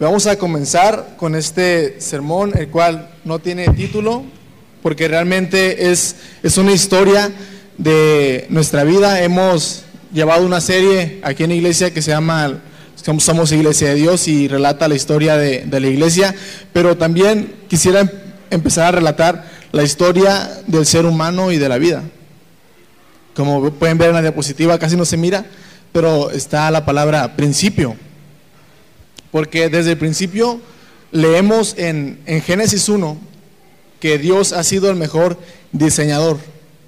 Vamos a comenzar con este sermón, el cual no tiene título, porque realmente es una historia de nuestra vida. Hemos llevado una serie aquí en la iglesia que se llama Somos Iglesia de Dios y relata la historia de la iglesia, pero también quisiera empezar a relatar la historia del ser humano y de la vida. Como pueden ver en la diapositiva, casi no se mira, pero está la palabra principio. Porque desde el principio leemos en Génesis 1 que Dios ha sido el mejor diseñador.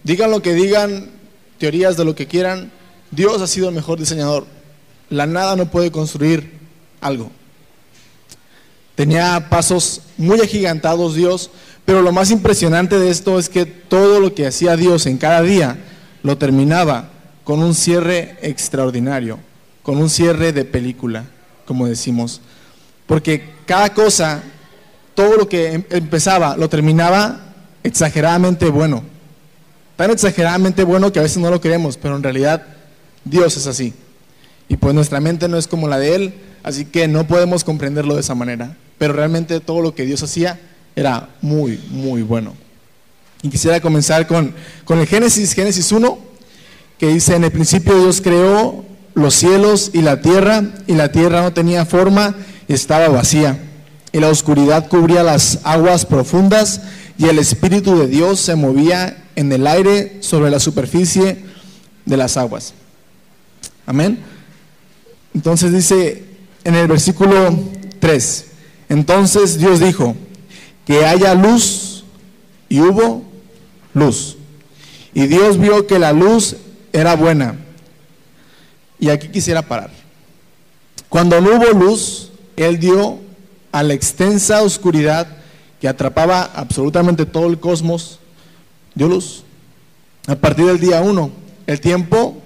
Digan lo que digan, teorías de lo que quieran, Dios ha sido el mejor diseñador. La nada no puede construir algo. Tenía pasos muy agigantados Dios, pero lo más impresionante de esto es que todo lo que hacía Dios en cada día lo terminaba con un cierre extraordinario, con un cierre de película, como decimos, porque cada cosa, todo lo que empezaba, lo terminaba exageradamente bueno, tan exageradamente bueno que a veces no lo creemos, pero en realidad Dios es así, y pues nuestra mente no es como la de Él, así que no podemos comprenderlo de esa manera, pero realmente todo lo que Dios hacía era muy, muy bueno. Y quisiera comenzar con el Génesis 1, que dice: en el principio Dios creó los cielos y la tierra no tenía forma y estaba vacía, y la oscuridad cubría las aguas profundas, y el Espíritu de Dios se movía en el aire sobre la superficie de las aguas. Amén. Entonces dice en el versículo 3, entonces Dios dijo: que haya luz, y hubo luz. Y Dios vio que la luz era buena. Y aquí quisiera parar. Cuando no hubo luz, Él dio a la extensa oscuridad que atrapaba absolutamente todo el cosmos, dio luz. A partir del día 1, el tiempo,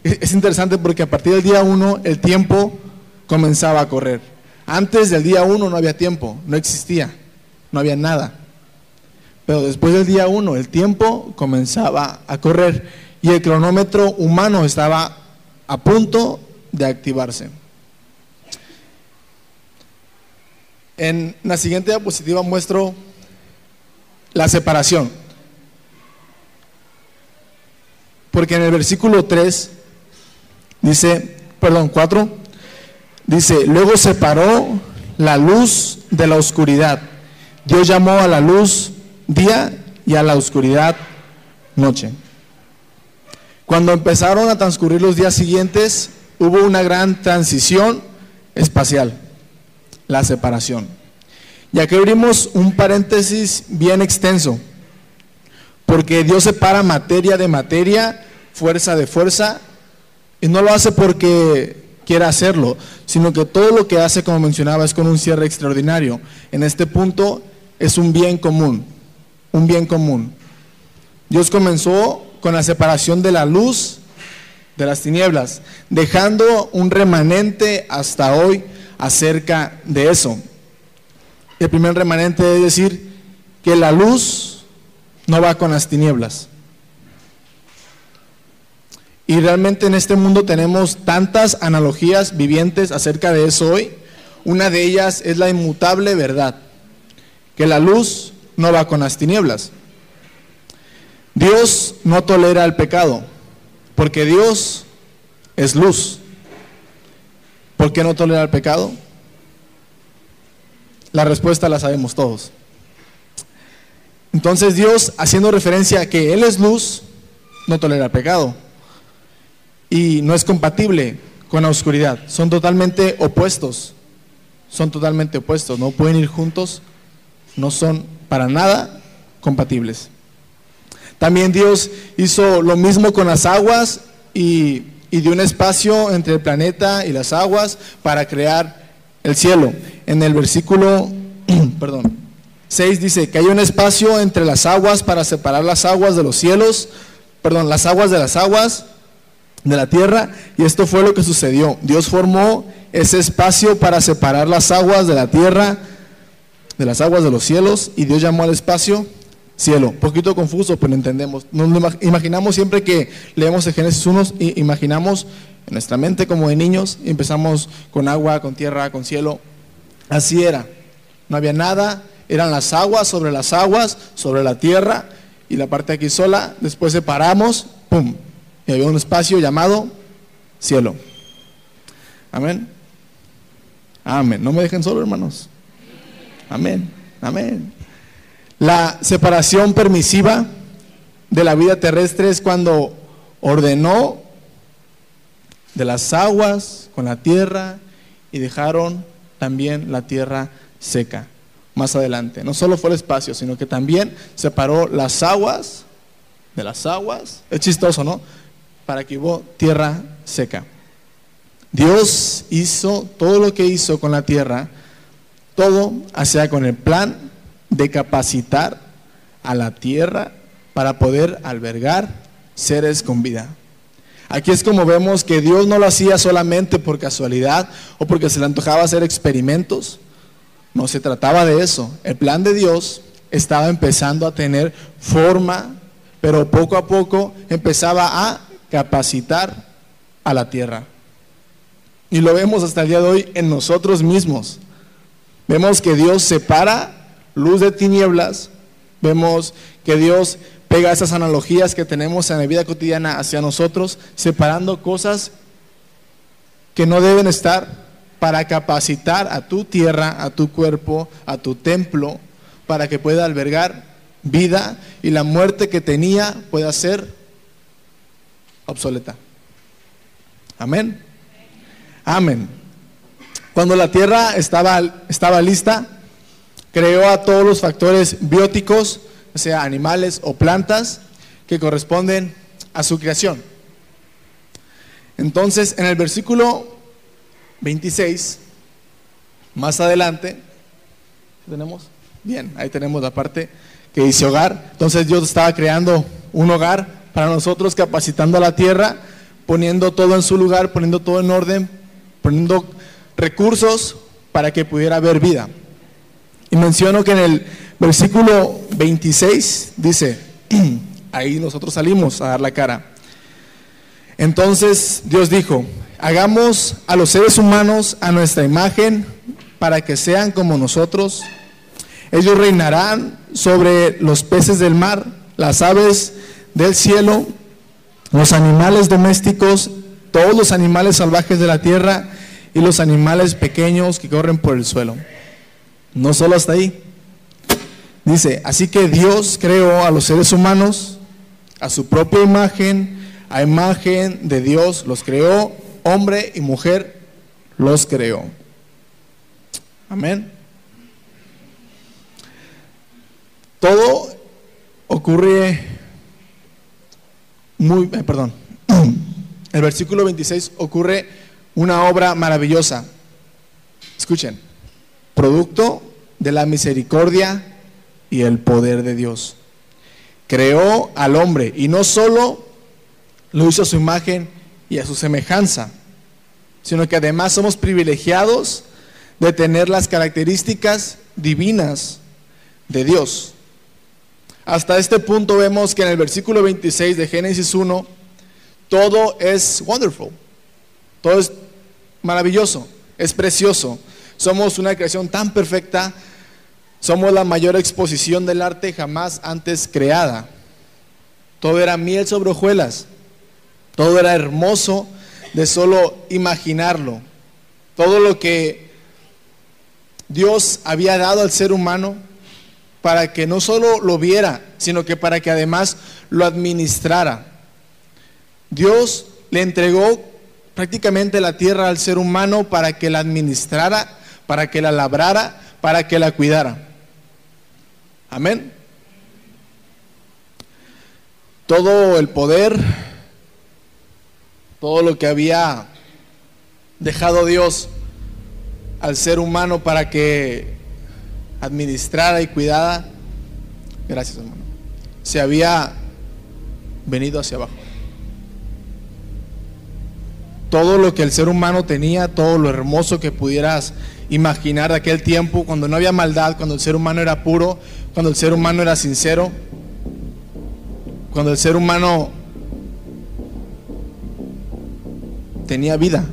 es interesante porque a partir del día 1 el tiempo comenzaba a correr. Antes del día 1 no había tiempo, no existía, no había nada. Pero después del día 1 el tiempo comenzaba a correr y el cronómetro humano estaba a punto de activarse. En la siguiente diapositiva muestro la separación. Porque en el versículo 4, dice: luego separó la luz de la oscuridad. Dios llamó a la luz día y a la oscuridad noche. Cuando empezaron a transcurrir los días siguientes, hubo una gran transición espacial, la separación. Y aquí abrimos un paréntesis bien extenso, porque Dios separa materia de materia, fuerza de fuerza, y no lo hace porque quiera hacerlo, sino que todo lo que hace, como mencionaba, es con un cierre extraordinario. En este punto es un bien común, un bien común. Dios comenzó con la separación de la luz de las tinieblas, dejando un remanente hasta hoy acerca de eso. El primer remanente es decir que la luz no va con las tinieblas. Y realmente en este mundo tenemos tantas analogías vivientes acerca de eso hoy. Una de ellas es la inmutable verdad, que la luz no va con las tinieblas. Dios no tolera el pecado, porque Dios es luz. ¿Por qué no tolera el pecado? La respuesta la sabemos todos. Entonces Dios, haciendo referencia a que Él es luz, no tolera el pecado. Y no es compatible con la oscuridad. Son totalmente opuestos. Son totalmente opuestos. No pueden ir juntos. No son para nada compatibles. También Dios hizo lo mismo con las aguas y dio un espacio entre el planeta y las aguas para crear el cielo. En el versículo 6 dice que hay un espacio entre las aguas para separar las aguas de los cielos, las aguas de las aguas de la tierra, y esto fue lo que sucedió. Dios formó ese espacio para separar las aguas de la tierra de las aguas de los cielos, y Dios llamó al espacio cielo. Poquito confuso, pero entendemos. Nos imaginamos siempre que leemos el Génesis 1, imaginamos en nuestra mente como de niños, y empezamos con agua, con tierra, con cielo. Así era. No había nada, eran las aguas, sobre la tierra, y la parte aquí sola. Después separamos, ¡pum! Y había un espacio llamado cielo. Amén. Amén. No me dejen solo, hermanos. Amén. Amén. La separación permisiva de la vida terrestre es cuando ordenó de las aguas con la tierra y dejaron también la tierra seca. Más adelante, no solo fue el espacio, sino que también separó las aguas de las aguas. Es chistoso, ¿no? Para que hubo tierra seca. Dios hizo todo lo que hizo con la tierra, todo hacía con el plan de capacitar a la tierra para poder albergar seres con vida. Aquí es como vemos que Dios no lo hacía solamente por casualidad o porque se le antojaba hacer experimentos. No se trataba de eso. El plan de Dios estaba empezando a tener forma, pero poco a poco empezaba a capacitar a la tierra. Y lo vemos hasta el día de hoy en nosotros mismos. Vemos que Dios separa luz de tinieblas. Vemos que Dios pega esas analogías que tenemos en la vida cotidiana hacia nosotros, separando cosas que no deben estar, para capacitar a tu tierra, a tu cuerpo, a tu templo, para que pueda albergar vida y la muerte que tenía pueda ser obsoleta. Amén. Amén. Cuando la tierra estaba lista, creó a todos los factores bióticos, sea animales o plantas, que corresponden a su creación. Entonces, en el versículo 26, más adelante, ¿tenemos? Bien, ahí tenemos la parte que dice hogar. Entonces Dios estaba creando un hogar para nosotros, capacitando a la tierra, poniendo todo en su lugar, poniendo todo en orden, poniendo recursos para que pudiera haber vida. Y menciono que en el versículo 26 dice, ahí nosotros salimos a dar la cara. Entonces Dios dijo, hagamos a los seres humanos a nuestra imagen para que sean como nosotros. Ellos reinarán sobre los peces del mar, las aves del cielo, los animales domésticos, todos los animales salvajes de la tierra y los animales pequeños que corren por el suelo. No solo hasta ahí. Dice, así que Dios creó a los seres humanos a su propia imagen, a imagen de Dios los creó, hombre y mujer los creó. Amén. Todo ocurre el versículo 26 ocurre una obra maravillosa. Escuchen, producto de la misericordia y el poder de Dios. Creó al hombre y no solo lo hizo a su imagen y a su semejanza, sino que además somos privilegiados de tener las características divinas de Dios. Hasta este punto vemos que en el versículo 26 de Génesis 1, todo es wonderful, todo es maravilloso, es precioso. Somos una creación tan perfecta, somos la mayor exposición del arte jamás antes creada. Todo era miel sobre hojuelas, todo era hermoso de solo imaginarlo. Todo lo que Dios había dado al ser humano para que no solo lo viera, sino que para que además lo administrara. Dios le entregó prácticamente la tierra al ser humano para que la administrara, para que la labrara, para que la cuidara. Amén. Todo el poder, todo lo que había dejado Dios al ser humano para que administrara y cuidara, gracias hermano, se había venido hacia abajo. Todo lo que el ser humano tenía, todo lo hermoso que pudieras imaginar de aquel tiempo, cuando no había maldad, cuando el ser humano era puro, cuando el ser humano era sincero, cuando el ser humano tenía vida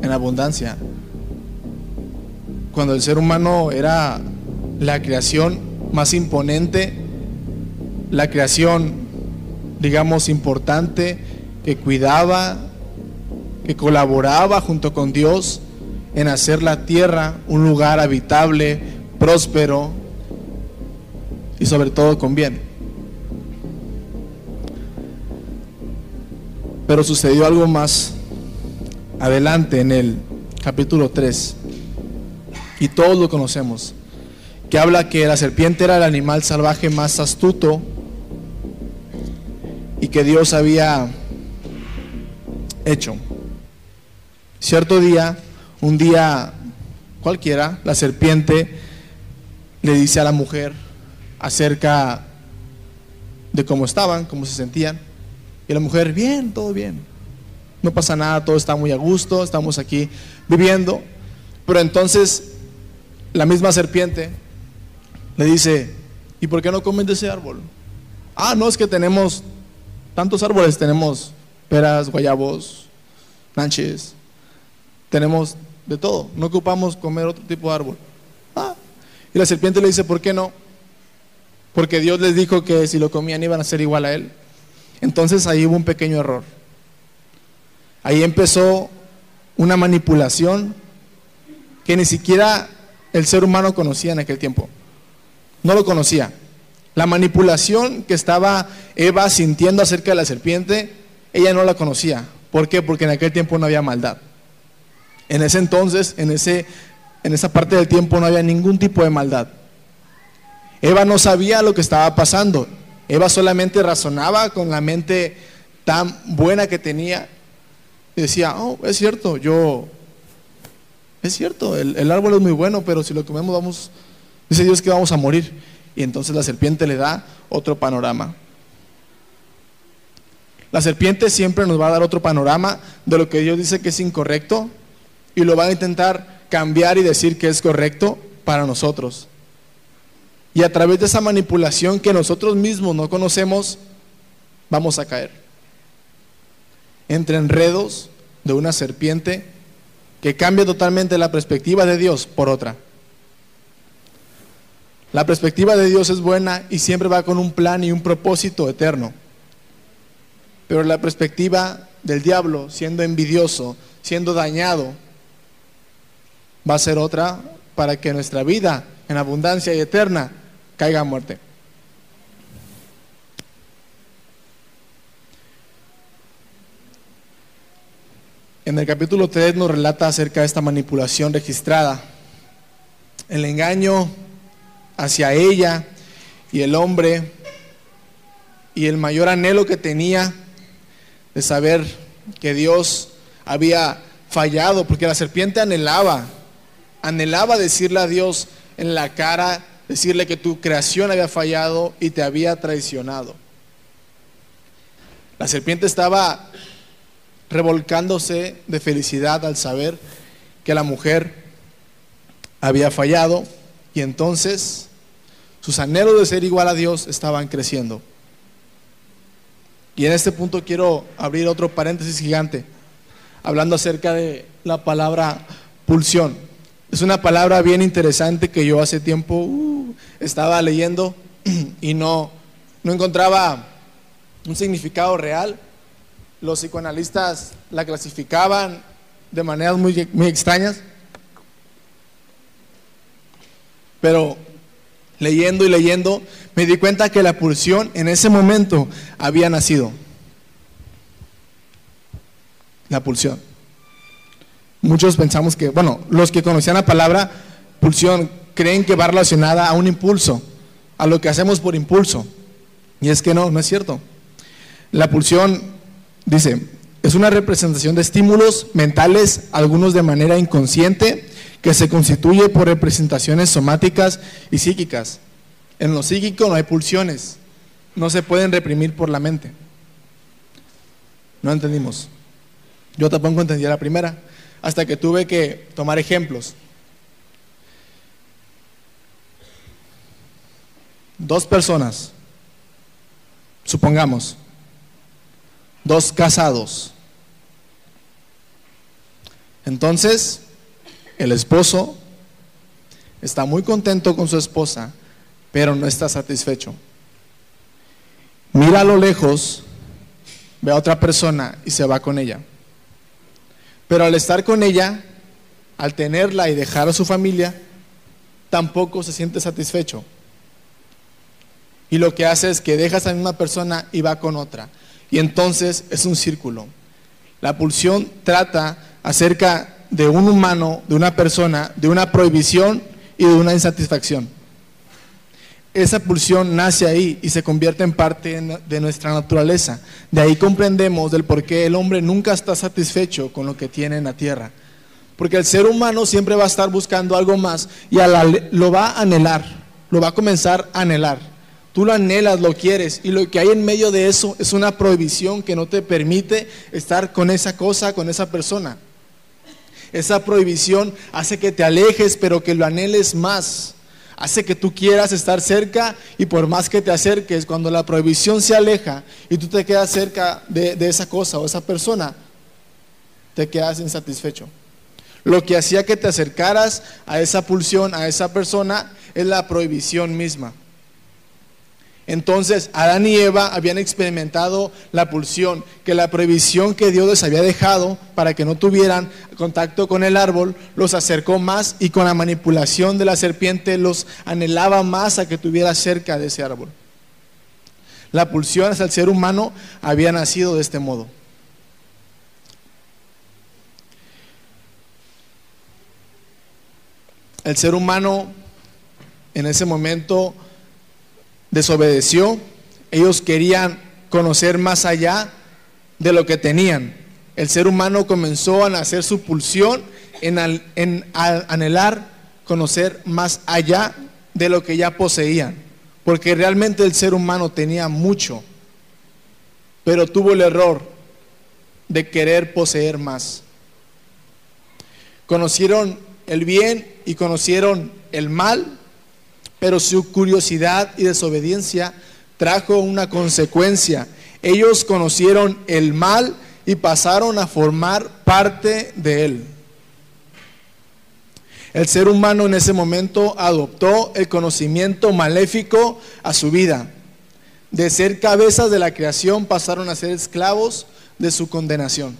en abundancia. cuando el ser humano era la creación más imponente, la creación, digamos, importante, que cuidaba, que colaboraba junto con Dios en hacer la tierra un lugar habitable, próspero y sobre todo con bien. Pero sucedió algo más adelante en el capítulo 3, y todos lo conocemos, que habla que la serpiente era el animal salvaje más astuto y que Dios había hecho. Cierto día, un día cualquiera, la serpiente le dice a la mujer acerca de cómo estaban, cómo se sentían, y la mujer, bien, todo bien, no pasa nada, todo está muy a gusto, estamos aquí viviendo. Pero entonces la misma serpiente le dice, ¿y por qué no comen de ese árbol? Ah, no, es que tenemos tantos árboles, tenemos peras, guayabos, nanches, tenemos de todo, no ocupamos comer otro tipo de árbol. Y la serpiente le dice, ¿por qué no? Porque Dios les dijo que si lo comían iban a ser igual a Él. Entonces ahí hubo un pequeño error. Ahí empezó una manipulación que ni siquiera el ser humano conocía en aquel tiempo. No lo conocía. La manipulación que estaba Eva sintiendo acerca de la serpiente, ella no la conocía. ¿Por qué? Porque en aquel tiempo no había maldad. En ese entonces, en esa parte del tiempo no había ningún tipo de maldad. Eva no sabía lo que estaba pasando. Eva solamente razonaba con la mente tan buena que tenía y decía, oh, es cierto, el árbol es muy bueno, pero si lo comemos dice Dios que vamos a morir. Y entonces la serpiente le da otro panorama. La serpiente siempre nos va a dar otro panorama de lo que Dios dice que es incorrecto y lo va a intentar cambiar y decir que es correcto para nosotros. Y a través de esa manipulación que nosotros mismos no conocemos, vamos a caer entre enredos de una serpiente que cambia totalmente la perspectiva de Dios por otra. La perspectiva de Dios es buena y siempre va con un plan y un propósito eterno. Pero la perspectiva del diablo, siendo envidioso, siendo dañado, va a ser otra para que nuestra vida en abundancia y eterna caiga a muerte. En el capítulo 3 nos relata acerca de esta manipulación registrada, el engaño hacia ella y el hombre, y el mayor anhelo que tenía de saber que Dios había fallado, porque la serpiente anhelaba decirle a Dios en la cara, decirle que tu creación había fallado y te había traicionado. La serpiente estaba revolcándose de felicidad al saber que la mujer había fallado, y entonces sus anhelos de ser igual a Dios estaban creciendo. Y en este punto quiero abrir otro paréntesis gigante, hablando acerca de la palabra pulsión. Es una palabra bien interesante que yo hace tiempo estaba leyendo y no encontraba un significado real. Los psicoanalistas la clasificaban de maneras muy, muy extrañas, pero leyendo y leyendo me di cuenta que la pulsión en ese momento había nacido. La pulsión. Muchos pensamos que, los que conocían la palabra pulsión creen que va relacionada a un impulso, a lo que hacemos por impulso. Y es que no es cierto. La pulsión, dice, es una representación de estímulos mentales, algunos de manera inconsciente, que se constituye por representaciones somáticas y psíquicas. En lo psíquico no hay pulsiones, no se pueden reprimir por la mente. No entendimos. Yo tampoco entendía la primera, hasta que tuve que tomar ejemplos. Dos personas, supongamos, dos casados. Entonces, el esposo está muy contento con su esposa, pero no está satisfecho. Mira a lo lejos, ve a otra persona y se va con ella. Pero al estar con ella, al tenerla y dejar a su familia, tampoco se siente satisfecho. Y lo que hace es que deja a esa misma persona y va con otra. Y entonces es un círculo. La pulsión trata acerca de un humano, de una persona, de una prohibición y de una insatisfacción. Esa pulsión nace ahí y se convierte en parte de nuestra naturaleza. De ahí comprendemos del por qué el hombre nunca está satisfecho con lo que tiene en la tierra. Porque el ser humano siempre va a estar buscando algo más y lo va a anhelar, lo va a comenzar a anhelar. Tú lo anhelas, lo quieres, y lo que hay en medio de eso es una prohibición que no te permite estar con esa cosa, con esa persona. Esa prohibición hace que te alejes, pero que lo anheles más. Hace que tú quieras estar cerca, y por más que te acerques, cuando la prohibición se aleja y tú te quedas cerca de esa cosa o esa persona, te quedas insatisfecho. Lo que hacía que te acercaras a esa pulsión, a esa persona, es la prohibición misma. Entonces Adán y Eva habían experimentado la pulsión, que la prohibición que Dios les había dejado para que no tuvieran contacto con el árbol, los acercó más, y con la manipulación de la serpiente los anhelaba más a que tuviera cerca de ese árbol. La pulsión hacia el ser humano había nacido de este modo. El ser humano en ese momento desobedeció. Ellos querían conocer más allá de lo que tenían. El ser humano comenzó a nacer su pulsión en anhelar conocer más allá de lo que ya poseían, porque realmente el ser humano tenía mucho, pero tuvo el error de querer poseer más. Conocieron el bien y conocieron el mal, pero su curiosidad y desobediencia trajo una consecuencia. Ellos conocieron el mal y pasaron a formar parte de él. El ser humano en ese momento adoptó el conocimiento maléfico a su vida. De ser cabezas de la creación pasaron a ser esclavos de su condenación.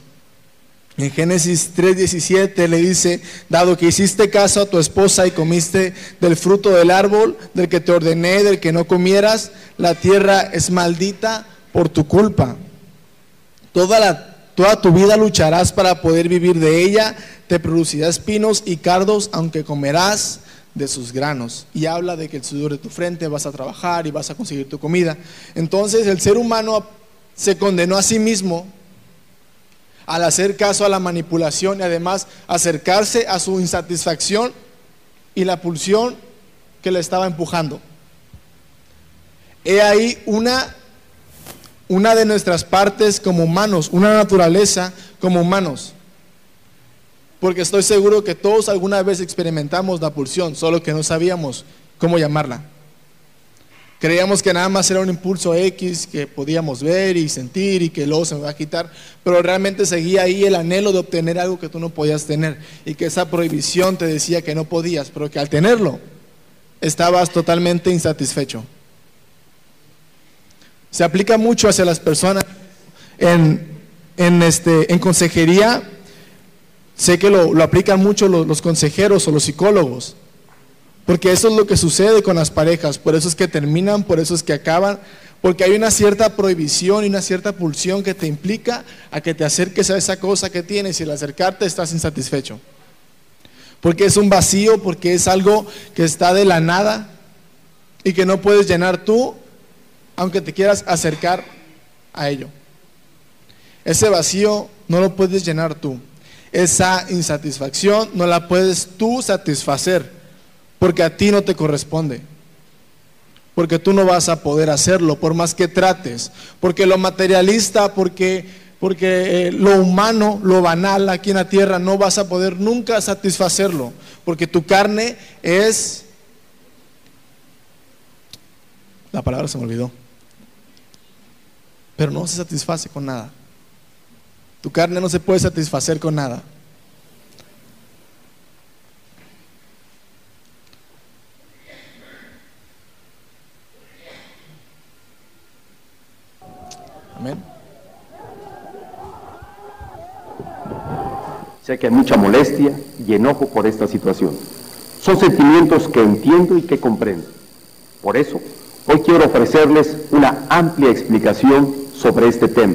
En Génesis 3:17 le dice: dado que hiciste caso a tu esposa y comiste del fruto del árbol del que te ordené, del que no comieras, la tierra es maldita por tu culpa. Toda tu vida lucharás para poder vivir de ella, te producirá espinos y cardos, aunque comerás de sus granos. Y habla de que el sudor de tu frente vas a trabajar y vas a conseguir tu comida. Entonces el ser humano se condenó a sí mismo al hacer caso a la manipulación y además acercarse a su insatisfacción y la pulsión que le estaba empujando. He ahí una de nuestras partes como humanos, una naturaleza como humanos, porque estoy seguro que todos alguna vez experimentamos la pulsión, solo que no sabíamos cómo llamarla. Creíamos que nada más era un impulso X que podíamos ver y sentir y que luego se me va a quitar, pero realmente seguía ahí el anhelo de obtener algo que tú no podías tener, y que esa prohibición te decía que no podías, pero que al tenerlo estabas totalmente insatisfecho. Se aplica mucho hacia las personas en consejería. Sé que lo aplican mucho los consejeros o los psicólogos, porque eso es lo que sucede con las parejas. Por eso es que terminan, por eso es que acaban, porque hay una cierta prohibición y una cierta pulsión que te implica a que te acerques a esa cosa que tienes, y al acercarte estás insatisfecho, porque es un vacío, porque es algo que está de la nada y que no puedes llenar tú, aunque te quieras acercar a ello. Ese vacío no lo puedes llenar tú. Esa insatisfacción no la puedes tú satisfacer, porque a ti no te corresponde, porque tú no vas a poder hacerlo por más que trates, porque lo materialista, porque lo humano, lo banal aquí en la tierra, no vas a poder nunca satisfacerlo, porque tu carne es, la palabra se me olvidó, pero no se satisface con nada. Tu carne no se puede satisfacer con nada. Sé que hay mucha molestia y enojo por esta situación. Son sentimientos que entiendo y que comprendo. Por eso, hoy quiero ofrecerles una amplia explicación sobre este tema.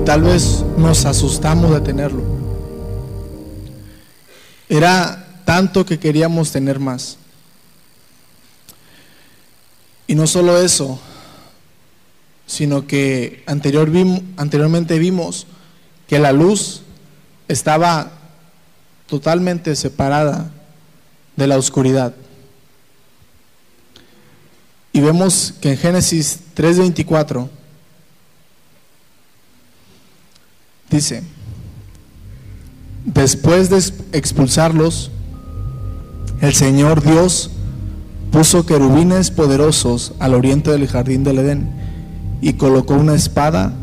Tal vez nos asustamos de tenerlo. Era tanto que queríamos tener más. Y no solo eso, sino que anteriormente vimos que la luz estaba totalmente separada de la oscuridad. Y vemos que en Génesis 3:24 dice: después de expulsarlos, el Señor Dios puso querubines poderosos al oriente del jardín del Edén y colocó una espada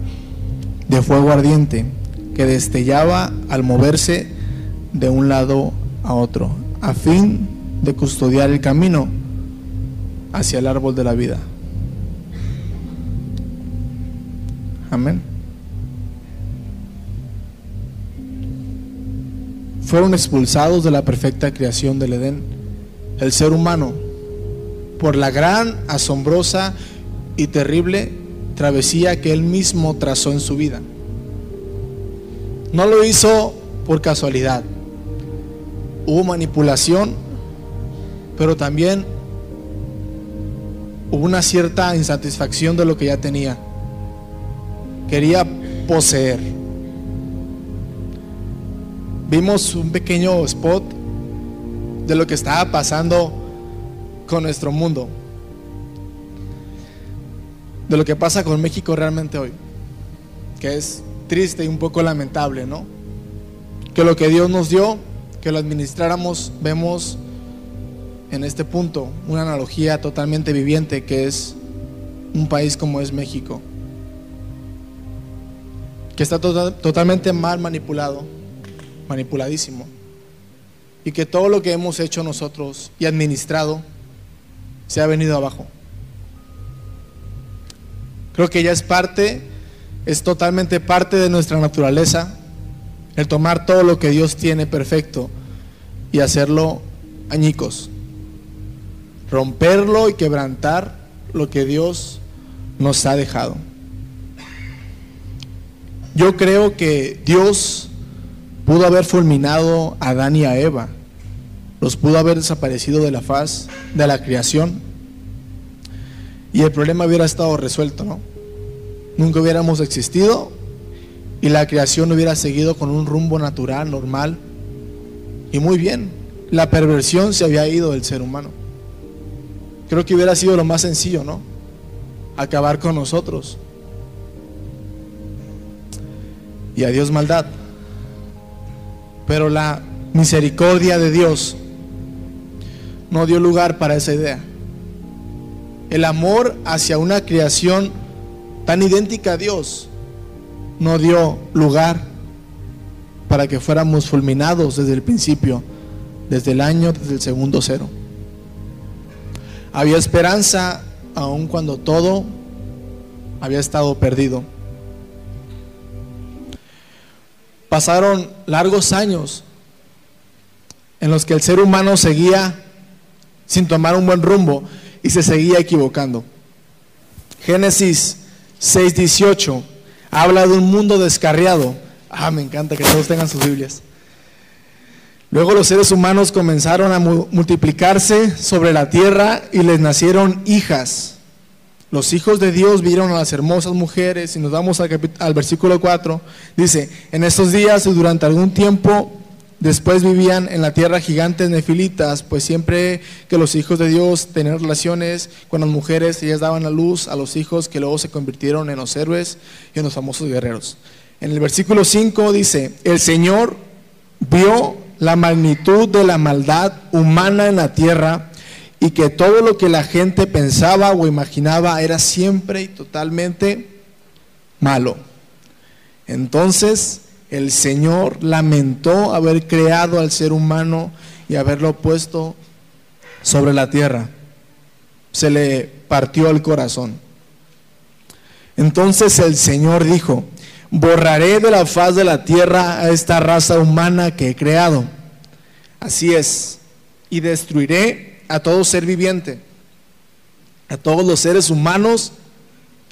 de fuego ardiente que destellaba al moverse de un lado a otro, a fin de custodiar el camino hacia el árbol de la vida. Amén. Fueron expulsados de la perfecta creación del Edén el ser humano por la gran, asombrosa y terrible travesía que él mismo trazó en su vida. No lo hizo por casualidad. Hubo manipulación, pero también hubo una cierta insatisfacción de lo que ya tenía. Quería poseer. Vimos un pequeño spot de lo que estaba pasando con nuestro mundo, de lo que pasa con México realmente hoy, que es triste y un poco lamentable, ¿no? Que lo que Dios nos dio, que lo administráramos, vemos en este punto una analogía totalmente viviente, que es un país como es México, que está totalmente mal manipuladísimo, y que todo lo que hemos hecho nosotros y administrado se ha venido abajo. Creo que ya es totalmente parte de nuestra naturaleza el tomar todo lo que Dios tiene perfecto y hacerlo añicos, romperlo y quebrantar lo que Dios nos ha dejado. Yo creo que Dios pudo haber fulminado a Adán y a Eva, los pudo haber desaparecido de la faz de la creación y el problema hubiera estado resuelto, ¿no? Nunca hubiéramos existido y la creación hubiera seguido con un rumbo natural, normal y muy bien. La perversión se había ido del ser humano. Creo que hubiera sido lo más sencillo, ¿no? Acabar con nosotros. Y adiós maldad. Pero la misericordia de Dios no dio lugar para esa idea. El amor hacia una creación tan idéntica a Dios no dio lugar para que fuéramos fulminados desde el principio, desde el segundo cero. Había esperanza aun cuando todo había estado perdido. Pasaron largos años en los que el ser humano seguía sin tomar un buen rumbo y se seguía equivocando. Génesis 6:18 habla de un mundo descarriado. Me encanta que todos tengan sus Biblias. Luego los seres humanos comenzaron a multiplicarse sobre la tierra y les nacieron hijas. Los hijos de Dios vieron a las hermosas mujeres, y nos vamos al versículo 4, dice: en estos días y durante algún tiempo después vivían en la tierra gigantes nefilitas, pues siempre que los hijos de Dios tenían relaciones con las mujeres, ellas daban a luz a los hijos que luego se convirtieron en los héroes y en los famosos guerreros. En el versículo 5 dice: el Señor vio la magnitud de la maldad humana en la tierra, y que todo lo que la gente pensaba o imaginaba era siempre y totalmente malo. Entonces el Señor lamentó haber creado al ser humano y haberlo puesto sobre la tierra. Se le partió el corazón. Entonces el Señor dijo: borraré de la faz de la tierra a esta raza humana que he creado. Así es, y destruiré a todo ser viviente, a todos los seres humanos,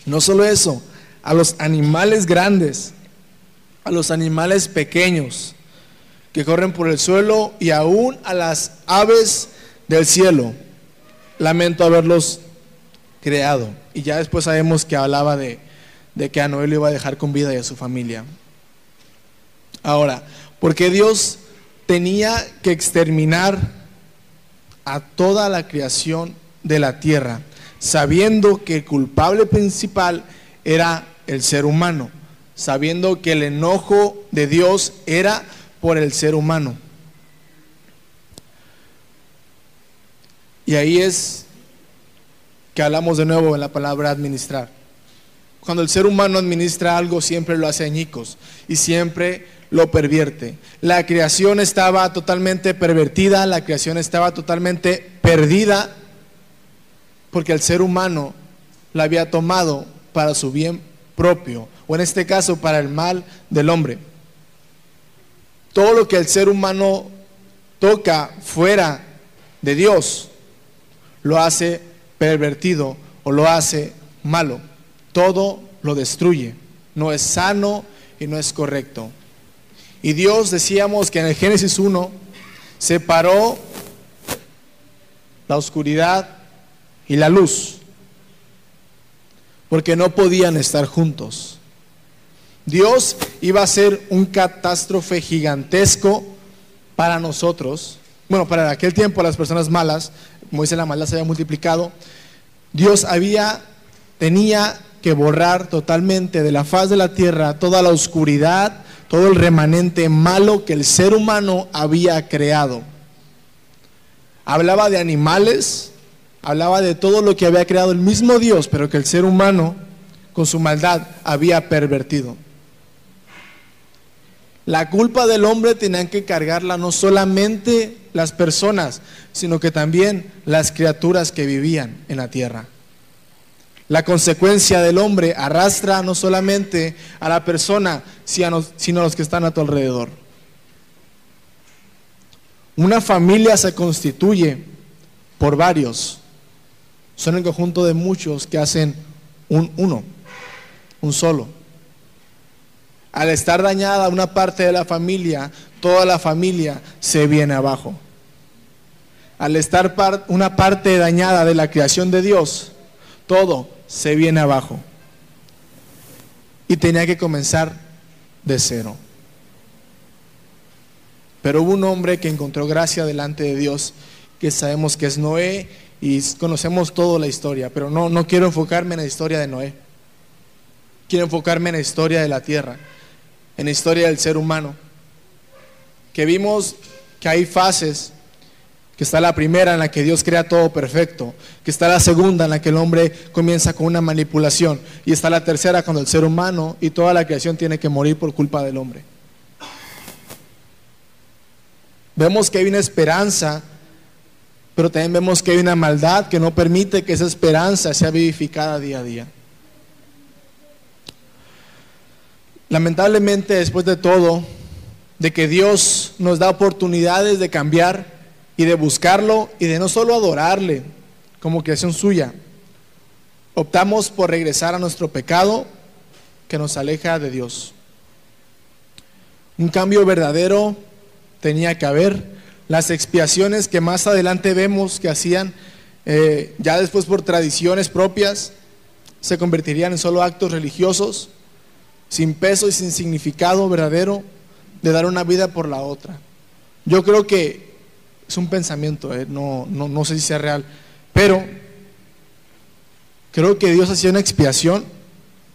no solo eso, a los animales grandes, a los animales pequeños que corren por el suelo, y aún a las aves del cielo. Lamento haberlos creado. Y ya después sabemos que hablaba de que a Noé lo iba a dejar con vida y a su familia. Ahora, ¿por qué Dios tenía que exterminar a toda la creación de la tierra, sabiendo que el culpable principal era el ser humano, sabiendo que el enojo de Dios era por el ser humano? Y ahí es que hablamos de nuevo en la palabra administrar. Cuando el ser humano administra algo, siempre lo hace añicos y siempre lo pervierte. La creación estaba totalmente pervertida, la creación estaba totalmente perdida, porque el ser humano la había tomado para su bien propio, o en este caso para el mal del hombre. Todo lo que el ser humano toca fuera de Dios lo hace pervertido o lo hace malo. Todo lo destruye, no es sano y no es correcto. Y Dios, decíamos que en el Génesis 1 separó la oscuridad y la luz, porque no podían estar juntos. Dios iba a ser un catástrofe gigantesco para nosotros. Bueno, para aquel tiempo las personas malas, como dice, la maldad se había multiplicado. Dios tenía que borrar totalmente de la faz de la tierra toda la oscuridad, todo el remanente malo que el ser humano había creado. Hablaba de animales, hablaba de todo lo que había creado el mismo Dios, pero que el ser humano con su maldad había pervertido. La culpa del hombre tenían que cargarla no solamente las personas, sino que también las criaturas que vivían en la tierra. La consecuencia del hombre arrastra no solamente a la persona, sino a los que están a tu alrededor. Una familia se constituye por varios. Son el conjunto de muchos que hacen un solo. Al estar dañada una parte de la familia, toda la familia se viene abajo. Al estar una parte dañada de la creación de Dios, todo se viene abajo. Y tenía que comenzar de cero. Pero hubo un hombre que encontró gracia delante de Dios, que sabemos que es Noé, y conocemos toda la historia, pero no quiero enfocarme en la historia de Noé. Quiero enfocarme en la historia de la tierra, en la historia del ser humano, que vimos que hay fases, que está la primera en la que Dios crea todo perfecto, que está la segunda en la que el hombre comienza con una manipulación, y está la tercera cuando el ser humano y toda la creación tiene que morir por culpa del hombre. Vemos que hay una esperanza, pero también vemos que hay una maldad que no permite que esa esperanza sea vivificada día a día. Lamentablemente, después de todo, de que Dios nos da oportunidades de cambiar y de buscarlo y de no solo adorarle como creación suya, optamos por regresar a nuestro pecado que nos aleja de Dios. Un cambio verdadero tenía que haber, las expiaciones que más adelante vemos que hacían, ya después por tradiciones propias, se convertirían en solo actos religiosos, sin peso y sin significado verdadero de dar una vida por la otra. Yo creo que es un pensamiento, no sé si sea real, pero creo que Dios hacía una expiación,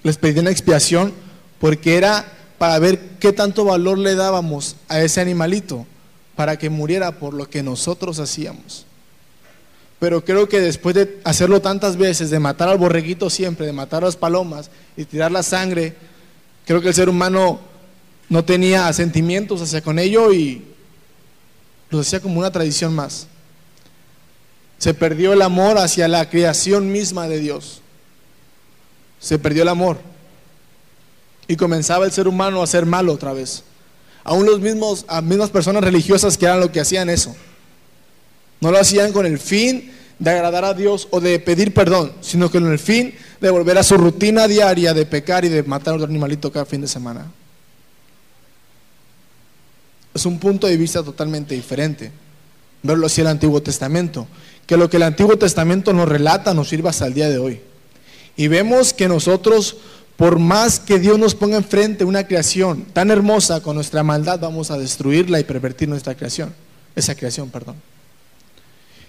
les pedía una expiación porque era para ver qué tanto valor le dábamos a ese animalito para que muriera por lo que nosotros hacíamos. Pero creo que después de hacerlo tantas veces, de matar al borreguito siempre, de matar a las palomas y tirar la sangre, creo que el ser humano no tenía sentimientos hacia con ello y lo hacía como una tradición más. Se perdió el amor hacia la creación misma de Dios. Se perdió el amor. Y comenzaba el ser humano a ser malo otra vez. Aún las mismas personas religiosas que eran lo que hacían eso. No lo hacían con el fin de agradar a Dios o de pedir perdón, sino con el fin de volver a su rutina diaria de pecar y de matar a otro animalito cada fin de semana. Es un punto de vista totalmente diferente verlo así el Antiguo Testamento, que lo que el Antiguo Testamento nos relata nos sirva hasta el día de hoy. Y vemos que nosotros, por más que Dios nos ponga enfrente una creación tan hermosa, con nuestra maldad vamos a destruirla y pervertir esa creación.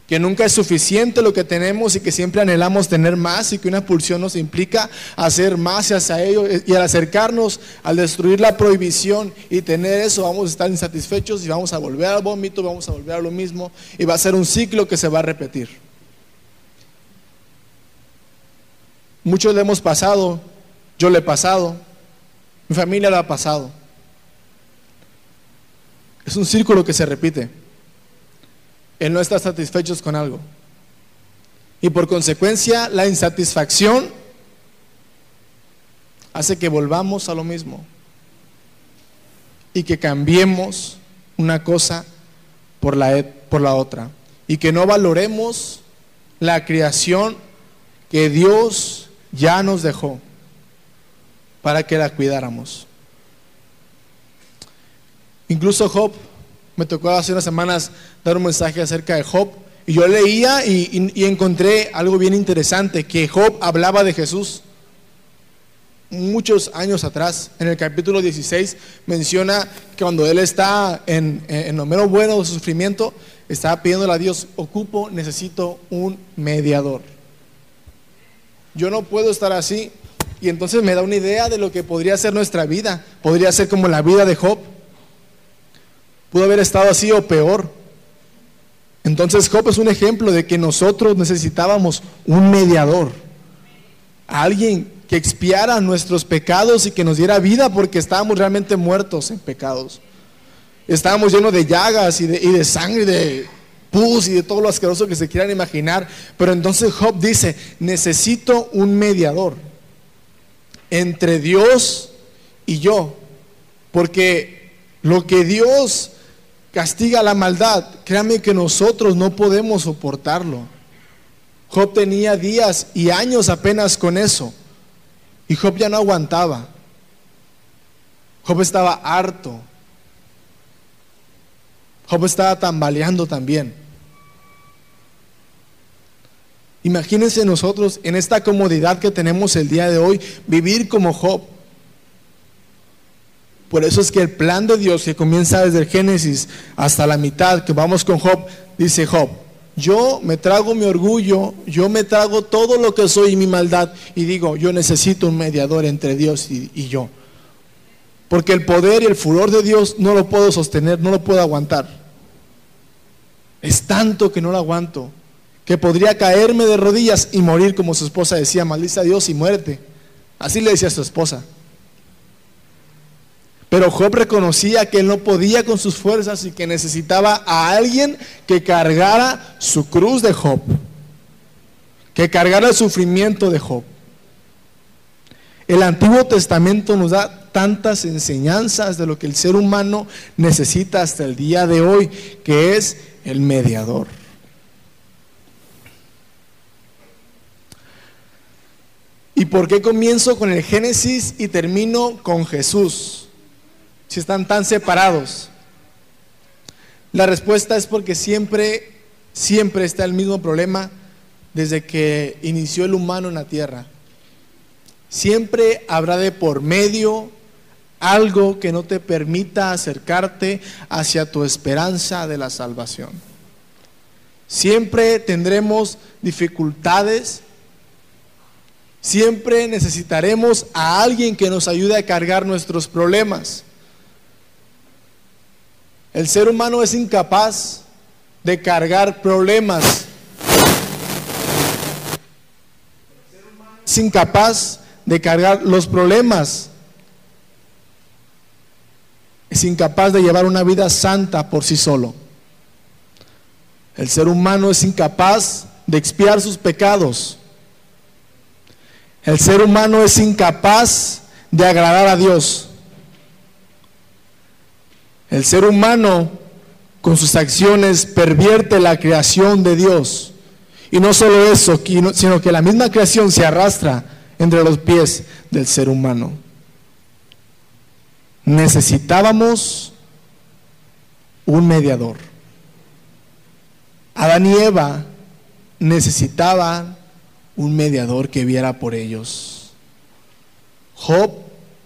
Que nunca es suficiente lo que tenemos y que siempre anhelamos tener más, y que una pulsión nos implica hacer más hacia ello, y al acercarnos, al destruir la prohibición y tener eso, vamos a estar insatisfechos y vamos a volver al vómito, vamos a volver a lo mismo, y va a ser un ciclo que se va a repetir. Muchos le hemos pasado, yo le he pasado, mi familia lo ha pasado. Es un círculo que se repite. El no estar satisfechos con algo. Y por consecuencia, la insatisfacción hace que volvamos a lo mismo. Y que cambiemos una cosa por la otra. Y que no valoremos la creación que Dios ya nos dejó para que la cuidáramos. Incluso Job, me tocó hace unas semanas dar un mensaje acerca de Job, y yo leía y encontré algo bien interesante, que Job hablaba de Jesús muchos años atrás. En el capítulo 16 menciona que cuando él está en lo menos bueno de su sufrimiento, estaba pidiéndole a Dios: necesito un mediador. Yo no puedo estar así. Y entonces me da una idea de lo que podría ser nuestra vida. Podría ser como la vida de Job. Pudo haber estado así o peor. Entonces Job es un ejemplo de que nosotros necesitábamos un mediador, alguien que expiara nuestros pecados y que nos diera vida, porque estábamos realmente muertos en pecados. Estábamos llenos de llagas y de sangre, de pus y de todo lo asqueroso que se quieran imaginar. Pero entonces Job dice: necesito un mediador entre Dios y yo, porque lo que Dios castiga la maldad, créanme que nosotros no podemos soportarlo. Job tenía días y años apenas con eso, y Job ya no aguantaba. Job estaba harto. Job estaba tambaleando también. Imagínense nosotros en esta comodidad que tenemos el día de hoy, vivir como Job. Por eso es que el plan de Dios, que comienza desde el Génesis hasta la mitad, que vamos con Job, dice Job: yo me trago mi orgullo, yo me trago todo lo que soy y mi maldad, y digo: yo necesito un mediador entre Dios y yo, porque el poder y el furor de Dios no lo puedo sostener, no lo puedo aguantar. Es tanto que no lo aguanto, que podría caerme de rodillas y morir, como su esposa decía: maldice a Dios y muérete. Así le decía a su esposa. Pero Job reconocía que él no podía con sus fuerzas y que necesitaba a alguien que cargara su cruz de Job, que cargara el sufrimiento de Job. El Antiguo Testamento nos da tantas enseñanzas de lo que el ser humano necesita hasta el día de hoy, que es el mediador. ¿Y por qué comienzo con el Génesis y termino con Jesús, si están tan separados? La respuesta es porque siempre está el mismo problema desde que inició el humano en la tierra. Siempre habrá de por medio algo que no te permita acercarte hacia tu esperanza de la salvación. Siempre tendremos dificultades. Siempre necesitaremos a alguien que nos ayude a cargar nuestros problemas. El ser humano es incapaz de cargar problemas. Es incapaz de cargar los problemas. Es incapaz de llevar una vida santa por sí solo. El ser humano es incapaz de expiar sus pecados. El ser humano es incapaz de agradar a Dios. El ser humano con sus acciones pervierte la creación de Dios. Y no solo eso, sino que la misma creación se arrastra entre los pies del ser humano. Necesitábamos un mediador. Adán y Eva necesitaban un mediador que viera por ellos. Job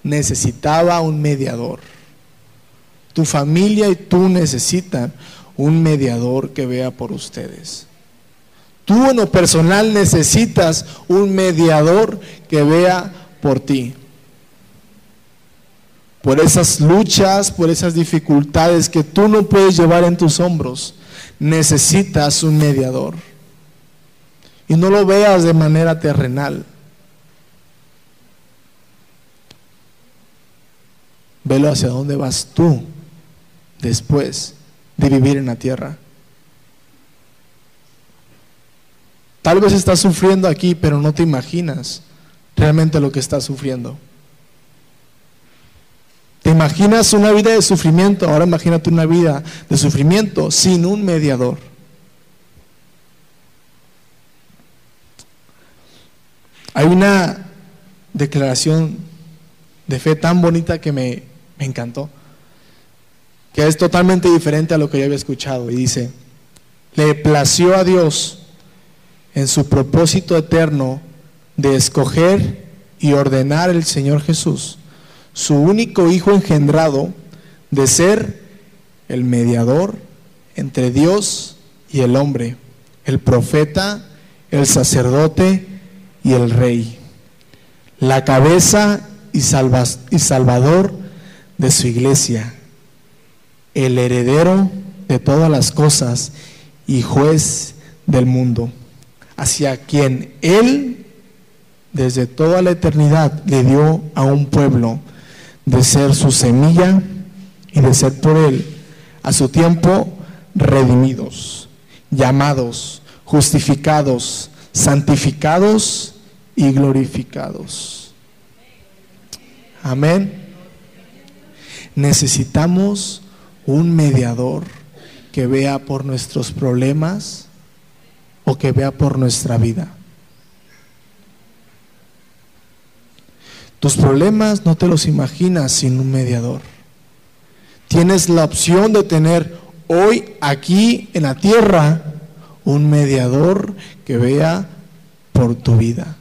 necesitaba un mediador. Tu familia y tú necesitan un mediador que vea por ustedes. Tú en lo personal necesitas un mediador que vea por ti. Por esas luchas, por esas dificultades que tú no puedes llevar en tus hombros, necesitas un mediador. Y no lo veas de manera terrenal. Velo hacia dónde vas tú después de vivir en la tierra. Tal vez estás sufriendo aquí, pero no te imaginas realmente lo que estás sufriendo. Te imaginas una vida de sufrimiento, ahora imagínate una vida de sufrimiento sin un mediador. Hay una declaración de fe tan bonita que me encantó, que es totalmente diferente a lo que yo había escuchado, y dice: le plació a Dios en su propósito eterno de escoger y ordenar el Señor Jesús, su único Hijo engendrado, de ser el mediador entre Dios y el hombre, el profeta, el sacerdote y el rey, la cabeza y salvador de su iglesia, el heredero de todas las cosas y juez del mundo, hacia quien Él desde toda la eternidad le dio a un pueblo de ser su semilla y de ser por Él a su tiempo redimidos, llamados, justificados, santificados y glorificados. Amén. Necesitamos un mediador que vea por nuestros problemas o que vea por nuestra vida. Tus problemas no te los imaginas sin un mediador. Tienes la opción de tener hoy aquí en la tierra un mediador que vea por tu vida.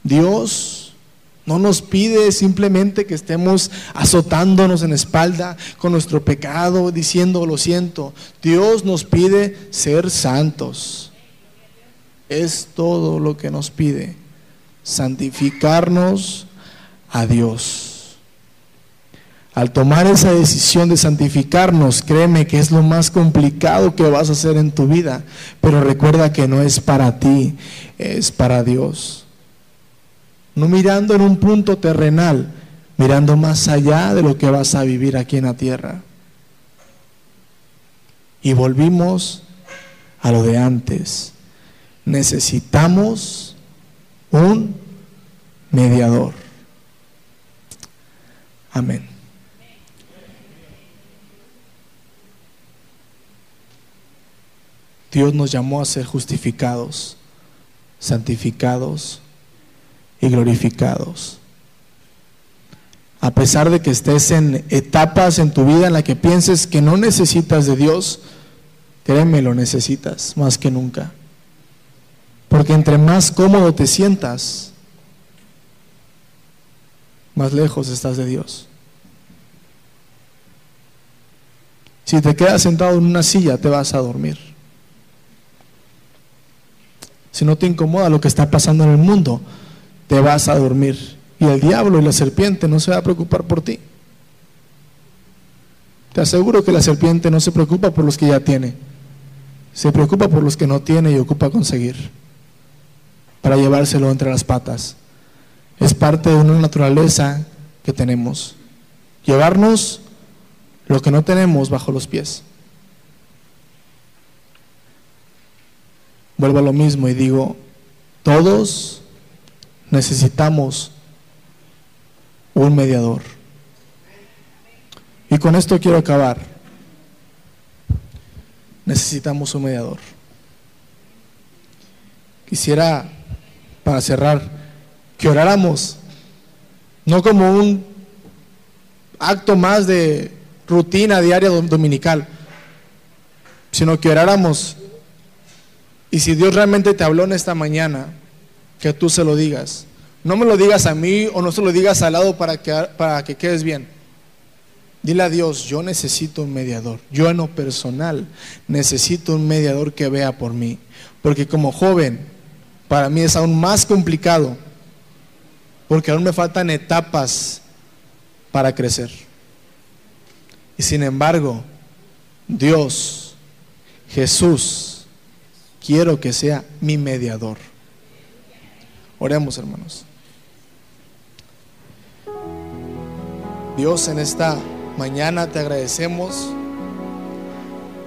Dios no nos pide simplemente que estemos azotándonos en la espalda con nuestro pecado, diciendo lo siento. Dios nos pide ser santos. Es todo lo que nos pide, santificarnos a Dios. Al tomar esa decisión de santificarnos, créeme que es lo más complicado que vas a hacer en tu vida, pero recuerda que no es para ti, es para Dios. No mirando en un punto terrenal, mirando más allá de lo que vas a vivir aquí en la tierra. Y volvimos a lo de antes. Necesitamos un mediador. Amén. Dios nos llamó a ser justificados, santificados y glorificados. A pesar de que estés en etapas en tu vida en la que pienses que no necesitas de Dios, créeme, lo necesitas más que nunca. Porque entre más cómodo te sientas, más lejos estás de Dios. Si te quedas sentado en una silla, te vas a dormir. Si no te incomoda lo que está pasando en el mundo, te vas a dormir. Y el diablo y la serpiente no se va a preocupar por ti. Te aseguro que la serpiente no se preocupa por los que ya tiene. Se preocupa por los que no tiene y ocupa conseguir, para llevárselo entre las patas. Es parte de una naturaleza que tenemos. Llevarnos lo que no tenemos bajo los pies. Vuelvo a lo mismo y digo, todos necesitamos un mediador. Y con esto quiero acabar. Necesitamos un mediador. Quisiera, para cerrar, que oráramos, no como un acto más de rutina diaria dominical, sino que oráramos. Y si Dios realmente te habló en esta mañana, que tú se lo digas. No me lo digas a mí o no se lo digas al lado para que quedes bien. Dile a Dios, yo necesito un mediador. Yo en lo personal necesito un mediador que vea por mí. Porque como joven, para mí es aún más complicado, porque aún me faltan etapas para crecer. Y sin embargo, Dios, Jesús, quiero que sea mi mediador. Oremos, hermanos. Dios, en esta mañana te agradecemos